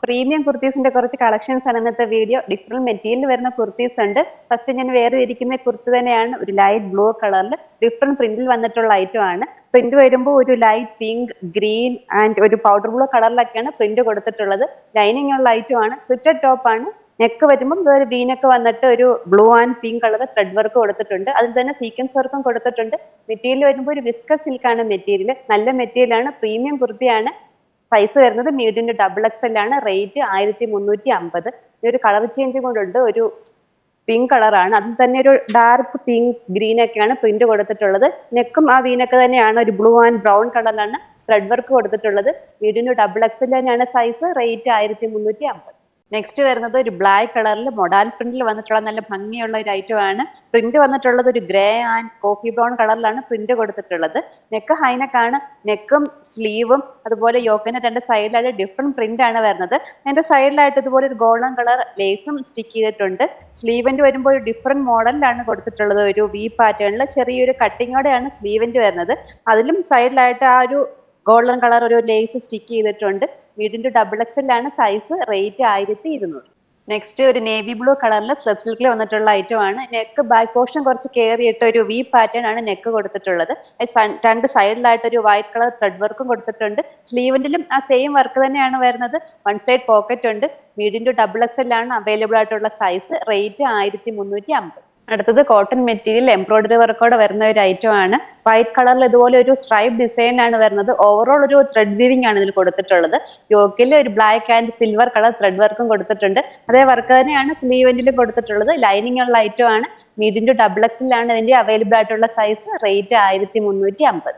Premium കുർത്തീസിന്റെ കുറച്ച് collections ആണ് ഇന്നത്തെ വീഡിയോ. ഡിഫറെന്റ് മെറ്റീരിയൽ വരുന്ന കുർത്തീസ് ഉണ്ട്. ഫസ്റ്റ് ഞാൻ വേറെ ഇരിക്കുന്ന കുർത്തി തന്നെയാണ്, ഒരു ലൈറ്റ് ബ്ലൂ കളറിൽ ഡിഫറെന്റ് പ്രിന്റിൽ വന്നിട്ടുള്ള ഐറ്റം ആണ്. പ്രിന്റ് വരുമ്പോൾ ഒരു ലൈറ്റ് പിങ്ക്, ഗ്രീൻ ആൻഡ് ഒരു പൗഡർ ബ്ലൂ കളറിലൊക്കെയാണ് പ്രിന്റ് കൊടുത്തിട്ടുള്ളത്. ലൈനിങ് ഉള്ള ഐറ്റം ആണ്. ഫിറ്റഡ് ടോപ്പ് ആണ്. നെക്ക് വരുമ്പം ഒരു വീനൊക്കെ വന്നിട്ട് ഒരു blue and pink colour thread work കൊടുത്തിട്ടുണ്ട്. അതിൽ തന്നെ സീക്വൻസ് വർക്കും കൊടുത്തിട്ടുണ്ട്. മെറ്റീരിയൽ വരുമ്പോൾ ഒരു വിസ്കസ് സിൽക്കാണ് മെറ്റീരിയൽ. നല്ല മെറ്റീരിയൽ ആണ്. പ്രീമിയം കുർത്തിയാണ്. സൈസ് വരുന്നത് മീഡിയം ഡബിൾ എക്സൽ ആണ്. റേറ്റ് 1350. ഈ ഒരു കളർ ചേഞ്ച് കൊണ്ടുണ്ട്. ഒരു പിങ്ക് കളറാണ്. അതിൽ തന്നെ ഒരു ഡാർക്ക് പിങ്ക്, ഗ്രീൻ ഒക്കെയാണ് പ്രിന്റ് കൊടുത്തിട്ടുള്ളത്. നെക്കും ആ വീനൊക്കെ തന്നെയാണ്. ഒരു ബ്ലൂ ആൻഡ് ബ്രൗൺ കളറിലാണ് ത്രെഡ് വർക്ക് കൊടുത്തിട്ടുള്ളത്. മീഡിയം ഡബിൾ എക്സൽ തന്നെയാണ് സൈസ്. റേറ്റ് 1350. നെക്സ്റ്റ് വരുന്നത് ഒരു ബ്ലാക്ക് കളറിൽ മൊഡാൽ പ്രിന്റിൽ വന്നിട്ടുള്ള നല്ല ഭംഗിയുള്ള ഒരു ഐറ്റം ആണ്. പ്രിന്റ് വന്നിട്ടുള്ളത് ഒരു ഗ്രേ ആൻഡ് കോഫി ബ്രൗൺ കളറിലാണ് പ്രിന്റ് കൊടുത്തിട്ടുള്ളത്. നെക്ക് ഹൈനെക്കാണ്. നെക്കും സ്ലീവും അതുപോലെ യോക്കിന്റെ രണ്ട് സൈഡിലായിട്ട് ഡിഫറെന്റ് പ്രിന്റ് ആണ് വരുന്നത്. അതിന്റെ സൈഡിലായിട്ട് ഇതുപോലെ ഒരു ഗോൾഡൻ കളർ ലേസും സ്റ്റിക്ക് ചെയ്തിട്ടുണ്ട്. സ്ലീവിന്റെ വരുമ്പോൾ ഒരു ഡിഫറെന്റ് മോഡലിലാണ് കൊടുത്തിട്ടുള്ളത്. ഒരു വി പാറ്റേണിൽ ചെറിയൊരു കട്ടിങ്ങോടെയാണ് സ്ലീവിന്റെ വരുന്നത്. അതിലും സൈഡിലായിട്ട് ആ ഒരു ഗോൾഡൻ കളർ ഒരു ലേസ് സ്റ്റിക്ക് ചെയ്തിട്ടുണ്ട്. മീഡിയം ടു ഡബിൾ എക്സൽ ആണ് സൈസ്. റേറ്റ് 1200. നെക്സ്റ്റ് ഒരു നേവി ബ്ലൂ കളറിൽ സ്ട്രെപ്പ് സിൽക്കിൽ വന്നിട്ടുള്ള ഐറ്റം ആണ്. നെക്ക് ബാക്ക് പോർഷൻ കുറച്ച് കയറിയിട്ട് ഒരു വി പാറ്റേൺ ആണ് നെക്ക് കൊടുത്തിട്ടുള്ളത്. രണ്ട് സൈഡിലായിട്ട് ഒരു വൈറ്റ് കളർ ത്രെഡ് വർക്കും കൊടുത്തിട്ടുണ്ട്. സ്ലീവിലും ആ സെയിം വർക്ക് തന്നെയാണ് വരുന്നത്. വൺ സൈഡ് പോക്കറ്റ് ഉണ്ട്. മീഡിയം ടു ഡബിൾ എക്സൽ ആണ് അവൈലബിൾ ആയിട്ടുള്ള സൈസ്. റേറ്റ് 1350. അടുത്തത് കോട്ടൺ മെറ്റീരിയൽ എംബ്രോയിഡറി വർക്കോടെ വരുന്ന ഒരു ഐറ്റം ആണ്. വൈറ്റ് കളറിൽ ഇതുപോലെ ഒരു സ്ട്രൈപ്പ് ഡിസൈൻ ആണ് വരുന്നത്. ഓവറോൾ ഒരു ത്രെഡ് വീവിംഗ് ആണ് ഇതിൽ കൊടുത്തിട്ടുള്ളത്. യോക്കിൽ ഒരു black and silver colour thread വർക്കും കൊടുത്തിട്ടുണ്ട്. അതേ വർക്ക് തന്നെയാണ് സ്ലീവെന്റിലും കൊടുത്തിട്ടുള്ളത്. ലൈനിങ് ഉള്ള ഐറ്റം ആണ്. മീഡിയം ടു ഡബിൾ എക്സൽ ആണ് ഇതിന്റെ അവൈലബിൾ ആയിട്ടുള്ള സൈസ്. റേറ്റ് 1350.